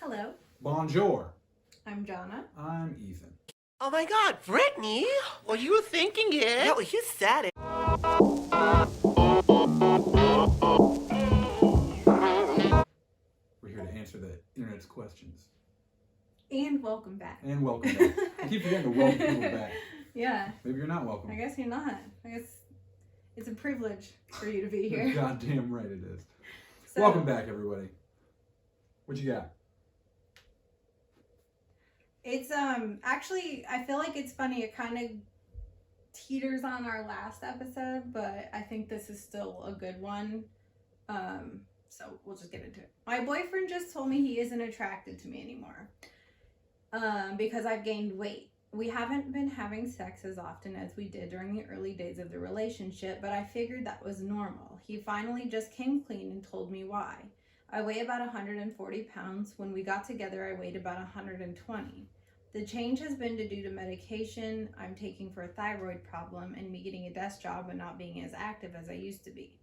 Hello, Bonjour. I'm Jonna. I'm Ethan. Oh my God, Brittany! Well, you were thinking it. Yeah, well, you said it. We're here to answer the internet's questions. And welcome back. And welcome back. I keep forgetting to welcome people back. Yeah. Maybe you're not welcome. I guess you're not. I guess it's a privilege for you to be here. You're goddamn right it is. So, Welcome back, everybody. What you got? It's actually I feel like it's funny. It kind of teeters on our last episode, but I think this is still a good one. So we'll just get into it. My boyfriend just told me he isn't attracted to me anymore. Because I've gained weight. We haven't been having sex as often as we did during the early days of the relationship, but I figured that was normal. He finally just came clean and told me why. I weigh about 140 pounds. When we got together, I weighed about 120. The change has been due to medication I'm taking for a thyroid problem and me getting a desk job and not being as active as I used to be.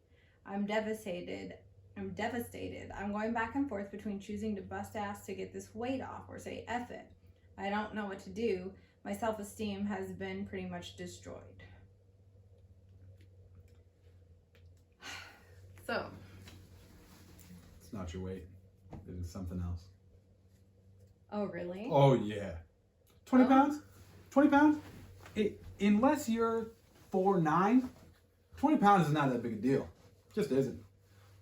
I'm devastated. I'm going back and forth between choosing to bust ass to get this weight off or say F it. I don't know what to do. My self-esteem has been pretty much destroyed. So. It's not your weight. It is something else. Oh, really? Oh, yeah. 20 pounds? 20 pounds? Unless you're 4'9", 20 pounds is not that big a deal. It just isn't.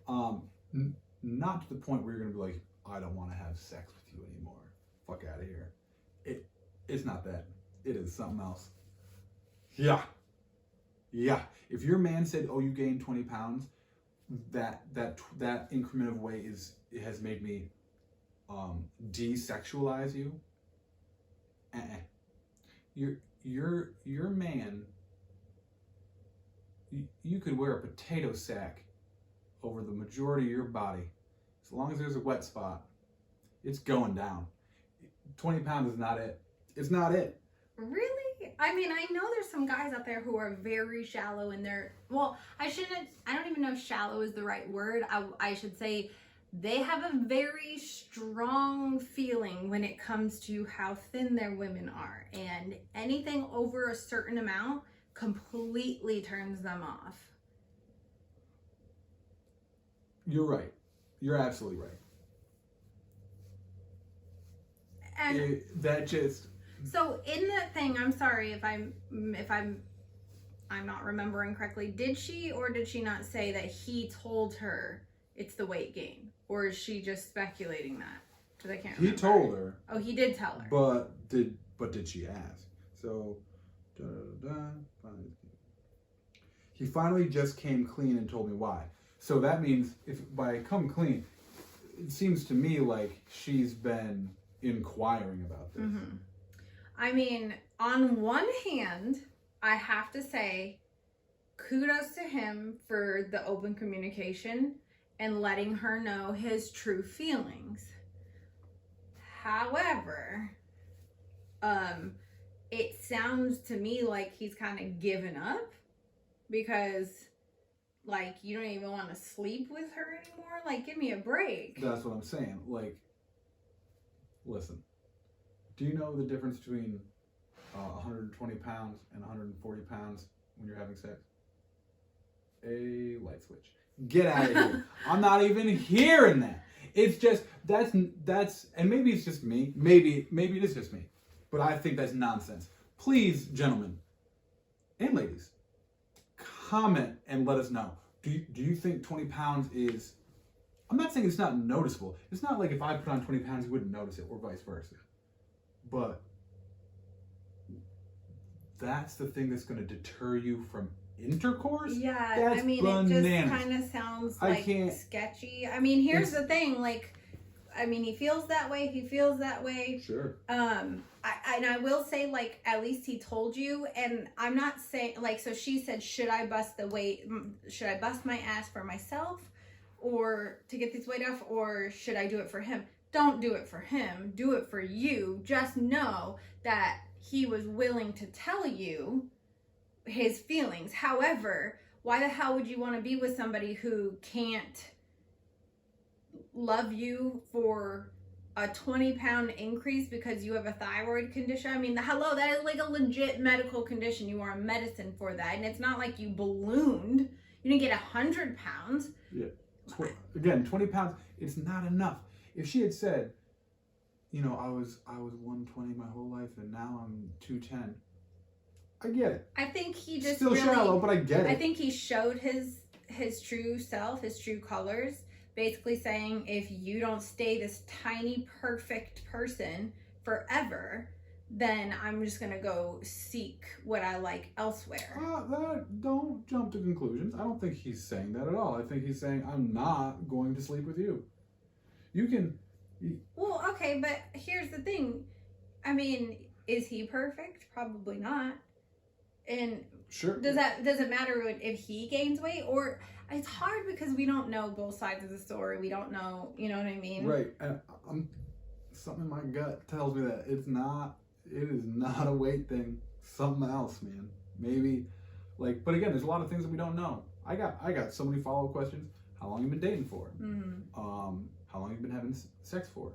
Not to the point where you're going to be like, I don't want to have sex with you anymore. Fuck out of here. It's not that. It is something else. Yeah. If your man said, "Oh, you gained 20 pounds," that increment of weight has made me desexualize you. Your man. You could wear a potato sack over the majority of your body, as long as there's a wet spot. It's going down. 20 pounds is not it. It's not it. Really? I mean, I know there's some guys out there who are very shallow in their, well, I don't even know if shallow is the right word. I should say they have a very strong feeling when it comes to how thin their women are. And anything over a certain amount completely turns them off. You're right. You're absolutely right. And so in the thing, I'm sorry if I'm not remembering correctly. Did she or did she not say that he told her it's the weight gain, or is she just speculating that? Because I can't remember. He told her. Oh, he did tell her. But did she ask? So, he finally just came clean and told me why. So that means if by come clean, it seems to me like she's been inquiring about this. Mm-hmm. I mean, on one hand, I have to say kudos to him for the open communication and letting her know his true feelings. However, it sounds to me like he's kind of given up because, like, you don't even want to sleep with her anymore. Like, give me a break. That's what I'm saying. Like, listen, do you know the difference between 120 pounds and 140 pounds when you're having sex? A light switch. Get out of here. I'm not even hearing that. It's just, that's, and maybe it's just me. Maybe it is just me. But I think that's nonsense. Please, gentlemen and ladies, comment and let us know. Do you think 20 pounds is, I'm not saying it's not noticeable. It's not like if I put on 20 pounds, you wouldn't notice it, or vice versa. But that's the thing that's going to deter you from intercourse? Yeah, that's I mean, bananas. It just kind of sounds like sketchy. I mean, here's the thing, like, I mean, he feels that way. Sure. I will say, like, at least he told you, and I'm not saying, like, so she said, should I bust my ass for myself or to get this weight off, or should I do it for him? Don't do it for him. Do it for you. Just know that he was willing to tell you his feelings. However, why the hell would you want to be with somebody who can't love you for a 20-pound increase because you have a thyroid condition. I mean, hello, that is like a legit medical condition. You are on medicine for that. And it's not like you ballooned. You didn't get 100 pounds. Yeah. Again, 20 pounds, it's not enough. If she had said, you know, I was 120 my whole life and now I'm 210, I get it. I think he just still really, shallow, but I get it. I think he showed his true self, his true colors, basically saying, if you don't stay this tiny perfect person forever, then I'm just gonna go seek what I like elsewhere. Don't jump to conclusions. I don't think he's saying that at all. I think he's saying, I'm not going to sleep with you. You can... Well, okay, but here's the thing. I mean, is he perfect? Probably not. And sure. Does it matter if he gains weight? Or it's hard because we don't know both sides of the story. We don't know, you know what I mean? Right. And something in my gut tells me that it is not a weight thing. Something else, man. Maybe but again, there's a lot of things that we don't know. I got so many follow-up questions. How long you been dating for? Mm-hmm. How long you been having sex for?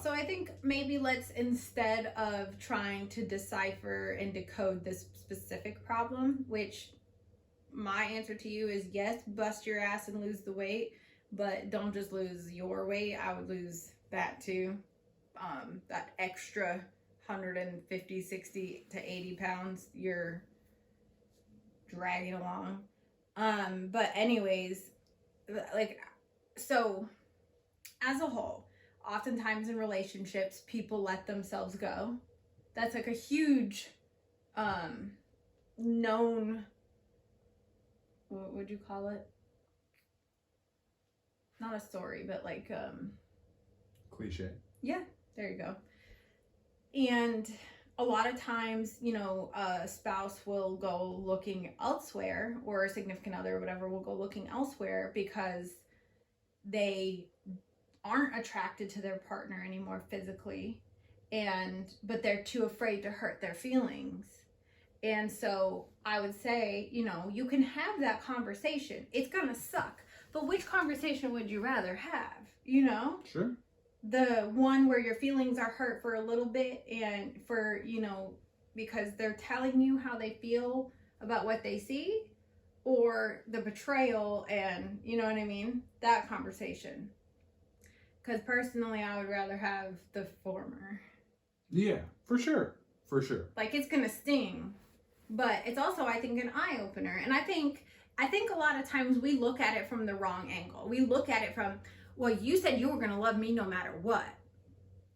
So I think maybe let's, instead of trying to decipher and decode this specific problem, which my answer to you is yes, bust your ass and lose the weight, but don't just lose your weight. I would lose that too. That extra 150, 60 to 80 pounds you're dragging along. But anyways, so as a whole, oftentimes in relationships, people let themselves go. That's like a huge known, what would you call it? Not a story, but cliche. Yeah, there you go. And a lot of times, you know, a spouse will go looking elsewhere, or a significant other or whatever will go looking elsewhere because they aren't attracted to their partner anymore physically, but they're too afraid to hurt their feelings. And so I would say, you know, you can have that conversation. It's gonna suck, but which conversation would you rather have? You know? Sure. The one where your feelings are hurt for a little bit, and for, you know, because they're telling you how they feel about what they see, or the betrayal and, you know what I mean? That conversation. Because personally, I would rather have the former. Yeah, for sure. For sure. Like, it's gonna sting, but it's also, I think, an eye-opener. And I think a lot of times we look at it from the wrong angle. We look at it from, well, you said you were gonna love me no matter what.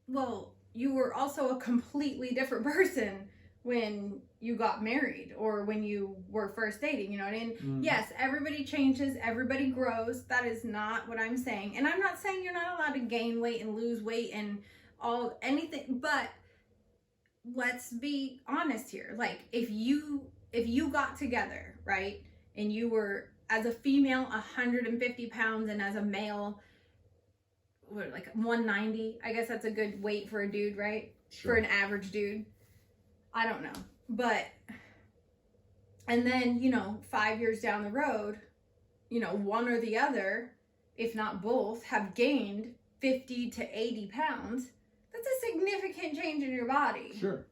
Well, you were also a completely different person when you got married or when you were first dating, you know what I mean? Mm-hmm. Yes, everybody changes, everybody grows. That is not what I'm saying. And I'm not saying you're not allowed to gain weight and lose weight and anything, but let's be honest here. Like, if you got together, right, and you were, as a female, 150 pounds, and as a male, like 190, I guess that's a good weight for a dude, right? Sure. For an average dude. I don't know. But, and then, you know, 5 years down the road, you know, one or the other, if not both, have gained 50 to 80 pounds. That's a significant change in your body. Sure.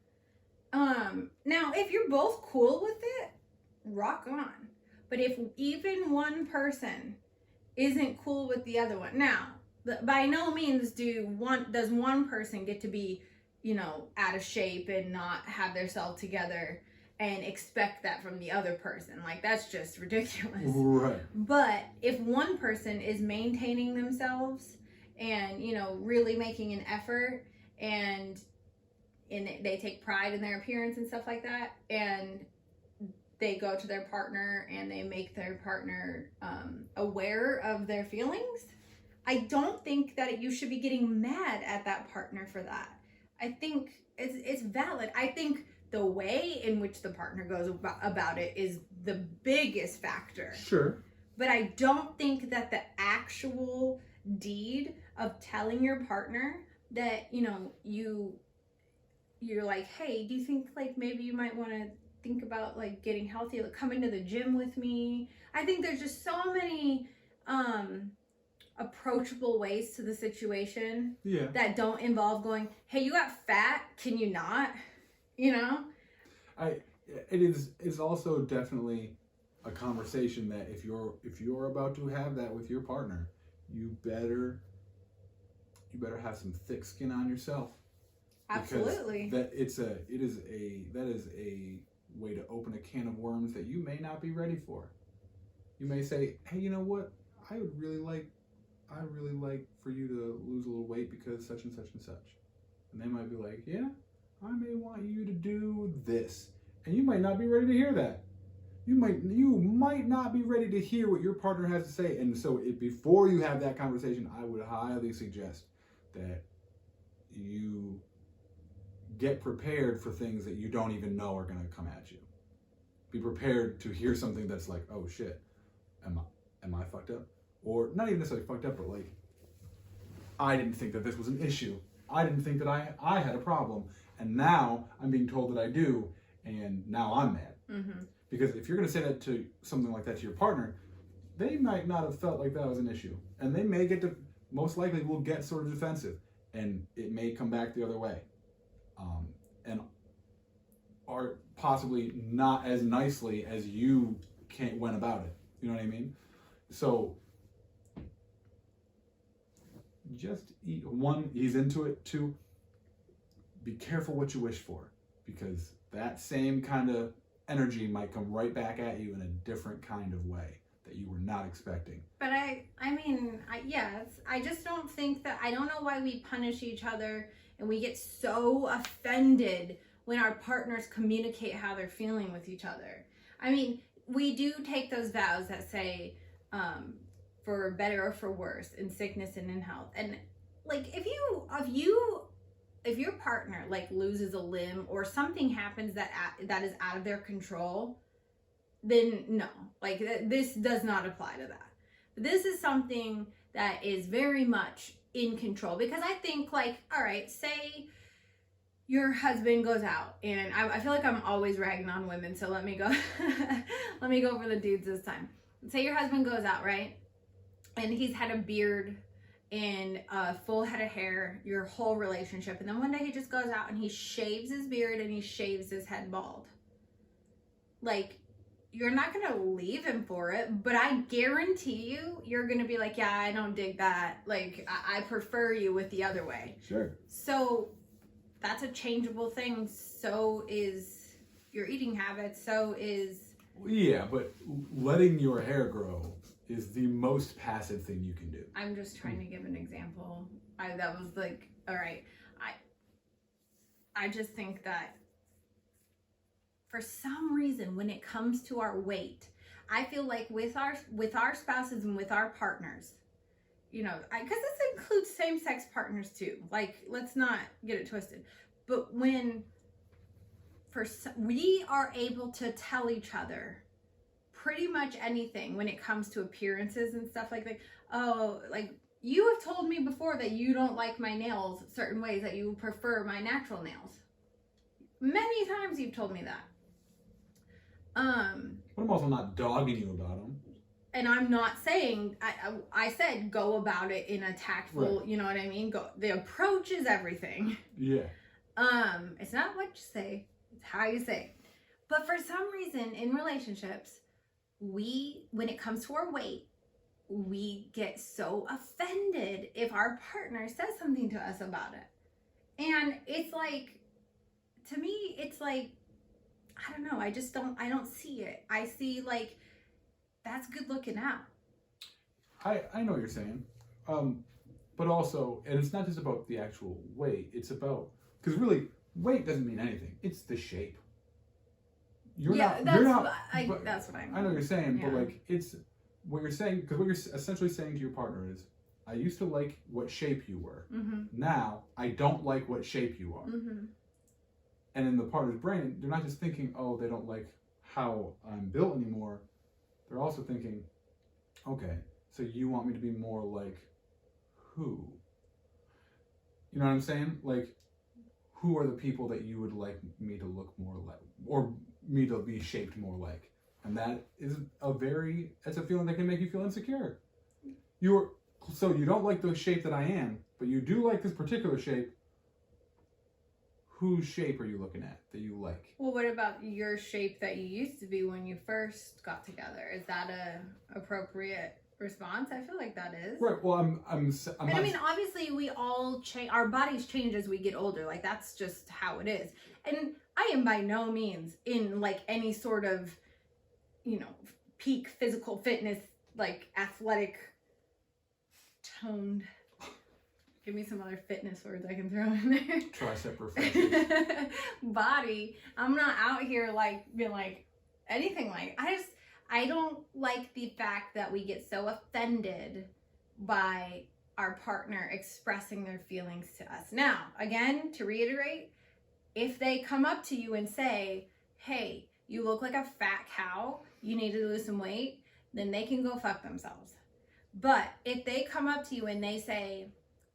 Now, if you're both cool with it, rock on. But if even one person isn't cool with the other one, now, by no means does one person get to be, you know, out of shape and not have their self together and expect that from the other person. Like, that's just ridiculous. Right. But if one person is maintaining themselves and, you know, really making an effort, and they take pride in their appearance and stuff like that, and they go to their partner and they make their partner aware of their feelings, I don't think that you should be getting mad at that partner for that. I think it's valid. I think the way in which the partner goes about it is the biggest factor. Sure. But I don't think that the actual deed of telling your partner that, you know, you're like, hey, do you think, like, maybe you might want to think about, like, getting healthy, like, come into the gym with me. I think there's just so many approachable ways to the situation Yeah. that don't involve going, hey, you got fat, can you not? You know? It's also definitely a conversation that if you're about to have that with your partner, you better have some thick skin on yourself. Absolutely. That is a way to open a can of worms that you may not be ready for. You may say, hey, you know what? I really like for you to lose a little weight because such and such and such. And they might be like, yeah, I may want you to do this. And you might not be ready to hear that. You might not be ready to hear what your partner has to say. And so before you have that conversation, I would highly suggest that you get prepared for things that you don't even know are going to come at you. Be prepared to hear something that's like, oh shit, am I fucked up? Or not even necessarily fucked up, but like, I didn't think that this was an issue. I didn't think that I had a problem. And now I'm being told that I do, and now I'm mad. Mm-hmm. Because if you're going to say that to something like that to your partner, they might not have felt like that was an issue. And they may most likely will get sort of defensive. And it may come back the other way. And are possibly not as nicely as you went about it. You know what I mean? So just one, he's into it. Two, be careful what you wish for, because that same kind of energy might come right back at you in a different kind of way that you were not expecting. But I just don't think that, I don't know why we punish each other and we get so offended when our partners communicate how they're feeling with each other. I mean, we do take those vows that say, for better or for worse, in sickness and in health. And like, if your partner like loses a limb or something happens that is out of their control, then no, like this does not apply to that. This is something that is very much in control, because I think, like, all right, say your husband goes out, and I feel like I'm always ragging on women, so let me go let me go for the dudes this time. Say your husband goes out, right, and he's had a beard and a full head of hair your whole relationship, and then one day he just goes out and he shaves his beard and he shaves his head bald. Like, you're not gonna leave him for it, but I guarantee you're gonna be like, yeah, I don't dig that. Like, I prefer you with the other way. Sure. So that's a changeable thing. So is your eating habits. So is... Yeah, but letting your hair grow is the most passive thing you can do. I'm just trying to give an example. That was like, all right. I just think that for some reason, when it comes to our weight, I feel like with our spouses and with our partners, you know, because this includes same-sex partners too. Like, let's not get it twisted. But when we are able to tell each other pretty much anything when it comes to appearances and stuff like that. Oh, like, you have told me before that you don't like my nails certain ways, that you prefer my natural nails. Many times you've told me that. But I'm also not dogging you about them. And I'm not saying, I said go about it in a tactful, right. You know what I mean? The approach is everything. Yeah. It's not what you say, it's how you say. But for some reason in relationships, when it comes to our weight, we get so offended if our partner says something to us about it. And it's like, to me, it's like, I don't know, I don't see it. I see, like, that's good looking out. I know what you're saying. But also, and it's not just about the actual weight, it's about, because really, weight doesn't mean anything. It's the shape. That's what I mean. I know what you're saying, yeah. But like, it's what you're saying, because what you're essentially saying to your partner is, I used to like what shape you were. Mm-hmm. Now, I don't like what shape you are. Mm-hmm. And in the partner's brain, they're not just thinking, oh, they don't like how I'm built anymore. They're also thinking, okay, so you want me to be more like who? You know what I'm saying? Like, who are the people that you would like me to look more like, or me to be shaped more like? And that is it's a feeling that can make you feel insecure. so you don't like the shape that I am, but you do like this particular shape. Whose shape are you looking at that you like? Well, what about your shape that you used to be when you first got together? Is that a appropriate response? I feel like that is. Right. Well, I'm and I mean, obviously, we all change. Our bodies change as we get older. Like, that's just how it is. And I am by no means in like any sort of, you know, peak physical fitness, like athletic, toned. Give me some other fitness words I can throw in there. Tricep reflexes. Body. I'm not out here like being like anything like. I don't like the fact that we get so offended by our partner expressing their feelings to us. Now, again, to reiterate, if they come up to you and say, "Hey, you look like a fat cow, you need to lose some weight," then they can go fuck themselves. But if they come up to you and they say,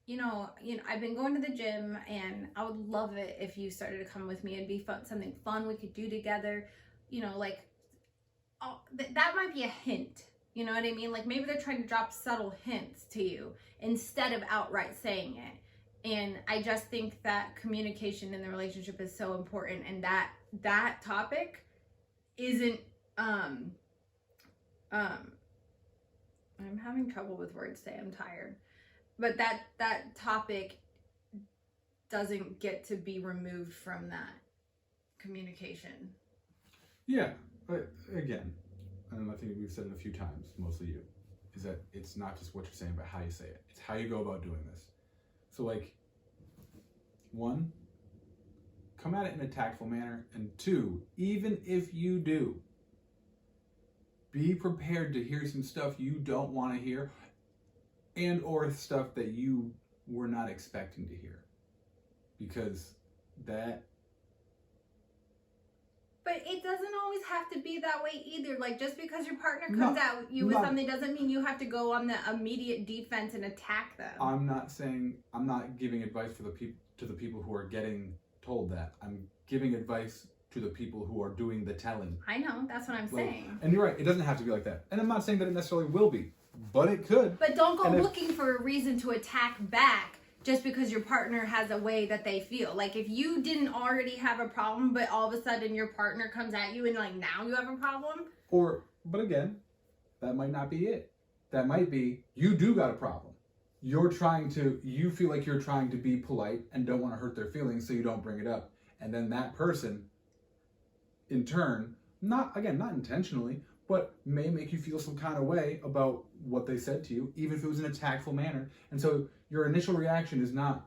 you know, I've been going to the gym and I would love it if you started to come with me. It'd be fun, something fun we could do together. You know, like, that might be a hint. You know what I mean? Like, maybe they're trying to drop subtle hints to you instead of outright saying it. And I just think that communication in the relationship is so important, and that topic isn't I'm having trouble with words today. I'm tired. But that topic doesn't get to be removed from that communication. Yeah, but again, and I think we've said it a few times, mostly you, is that it's not just what you're saying, but how you say it. It's how you go about doing this. So, like, 1, come at it in a tactful manner, and 2, even if you do, be prepared to hear some stuff you don't want to hear, and or stuff that you were not expecting to hear, because that. But it doesn't always have to be that way either. Like, just because your partner comes at you with something doesn't mean you have to go on the immediate defense and attack them. I'm not giving advice to the people who are getting told that. I'm giving advice to the people who are doing the telling. I know, that's what I'm saying. And you're right, it doesn't have to be like that. And I'm not saying that it necessarily will be, but it could. But don't go looking for a reason to attack back just because your partner has a way that they feel. Like, if you didn't already have a problem, but all of a sudden your partner comes at you and like now you have a problem. But again, that might not be it. That might be, you do got a problem. You feel like you're trying to be polite and don't want to hurt their feelings, so you don't bring it up. And then that person, in turn, not intentionally, but may make you feel some kind of way about what they said to you, even if it was in a tactful manner. And so your initial reaction is not,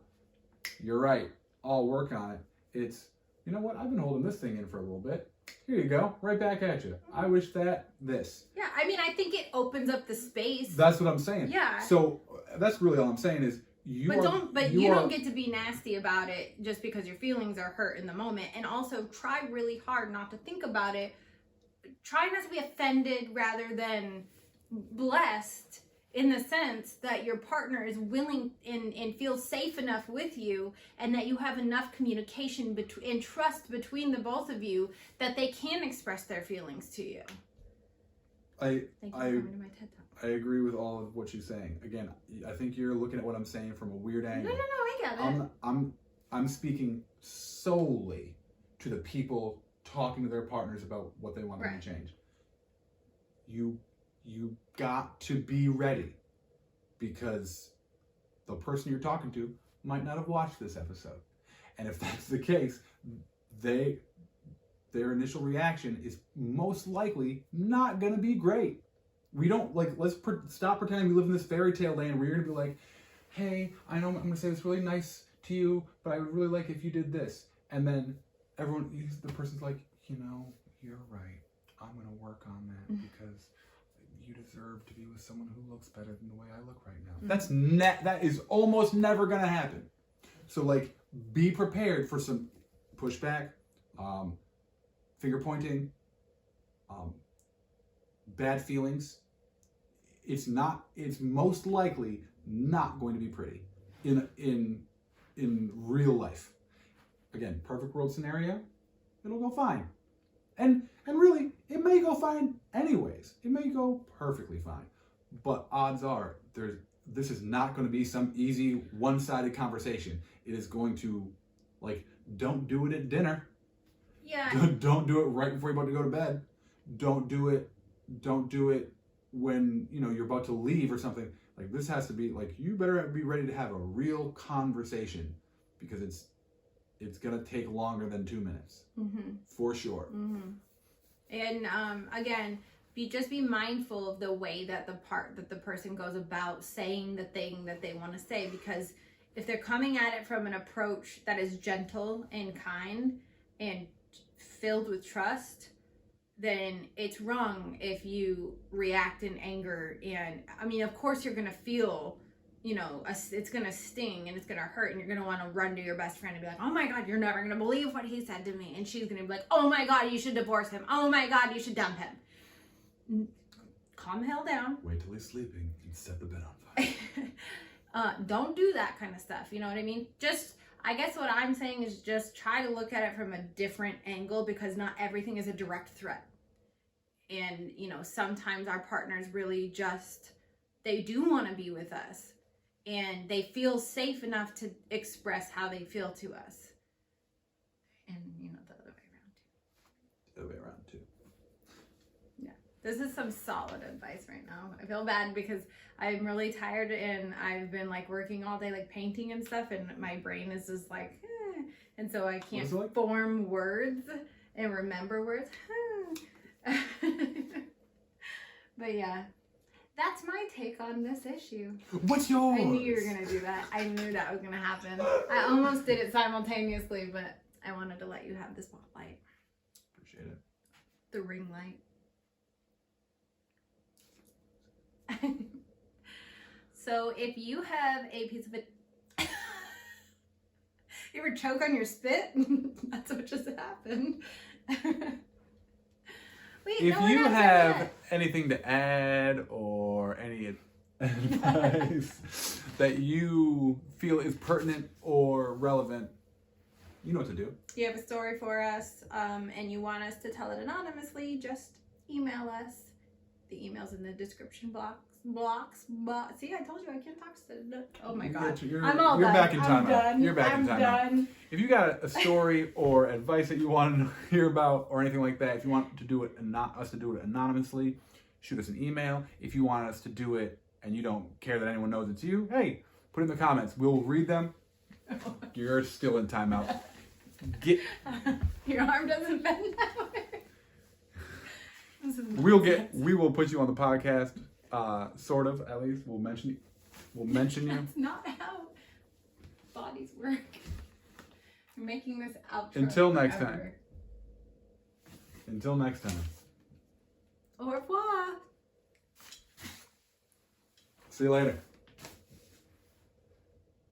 "You're right, I'll work on it." It's, "You know what, I've been holding this thing in for a little bit. Here you go, right back at you. I wish this." Yeah, I mean, I think it opens up the space. That's what I'm saying. Yeah. So that's really all I'm saying is, you don't get to be nasty about it just because your feelings are hurt in the moment. And also try really hard not to think about it. Try not to be offended rather than blessed, in the sense that your partner is willing and feels safe enough with you, and that you have enough communication and trust between the both of you that they can express their feelings to you. I agree with all of what you're saying. Again, I think you're looking at what I'm saying from a weird angle. No, I get it. I'm speaking solely to the people talking to their partners about what they want them to change. You got to be ready, because the person you're talking to might not have watched this episode. And if that's the case, their initial reaction is most likely not going to be great. We don't, let's stop pretending we live in this fairy tale land where you're going to be like, "Hey, I know I'm going to say this really nice to you, but I would really like if you did this." And then the person's like, "You know, you're right. I'm going to work on that because you deserve to be with someone who looks better than the way I look right now." That is almost never going to happen. So, be prepared for some pushback, finger pointing, bad feelings. It's most likely not going to be pretty in real life. Again, perfect world scenario, it'll go fine. And really, it may go fine anyways. It may go perfectly fine. But odds are, this is not going to be some easy one-sided conversation. It is going to, like, don't do it at dinner. Yeah. Don't do it right before you're about to go to bed. Don't do it when, you know, you're about to leave or something. Like, this has to be, like, you better be ready to have a real conversation, because it's going to take longer than 2 minutes. For sure. And again, just be mindful of the way that the person goes about saying the thing that they want to say, because if they're coming at it from an approach that is gentle and kind and filled with trust, then it's wrong if you react in anger. And I mean, of course you're going to feel, you know, it's going to sting and it's going to hurt, and you're going to want to run to your best friend and be like, oh my God, you're never going to believe what he said to me. And she's going to be like, oh my God, you should divorce him. Oh my God, you should dump him. Calm the hell down. Wait till he's sleeping and set the bed on fire. Don't do that kind of stuff. You know what I mean? I guess what I'm saying is just try to look at it from a different angle, because not everything is a direct threat. And, you know, sometimes our partners really they do want to be with us, and they feel safe enough to express how they feel to us. And, you know, the other way around too. The other way around too. Yeah. This is some solid advice right now. I feel bad because I'm really tired, and I've been like working all day, like painting and stuff, and my brain is just like, and so I can't form words and remember words. But yeah, that's my take on this issue. What's yours? I knew you were gonna do that. I knew that was gonna happen. I almost did it simultaneously, but I wanted to let you have the spotlight. Appreciate it. The ring light. So if you have a piece of it, you ever choke on your spit? That's what just happened. Wait, if no, you have anything to add or any advice that you feel is pertinent or relevant, you know what to do. You have a story for us, and you want us to tell it anonymously, just email us. The email's in the description blocks. See, I told you I can't talk. Oh my God. I'm all you're done. back in I'm timeout. done. You're back in I'm timeout. done. If you got a story or advice that you want to hear about or anything like that, if you want to do it and not us to do it anonymously, shoot us an email. If you want us to do it and you don't care that anyone knows it's you, hey, put it in the comments. We'll read them. You're still in timeout. Your arm doesn't bend that way. We will put you on the podcast, sort of, at least. We'll mention you. That's not how bodies work. You're making this outro. Until next time. Au revoir. See you later.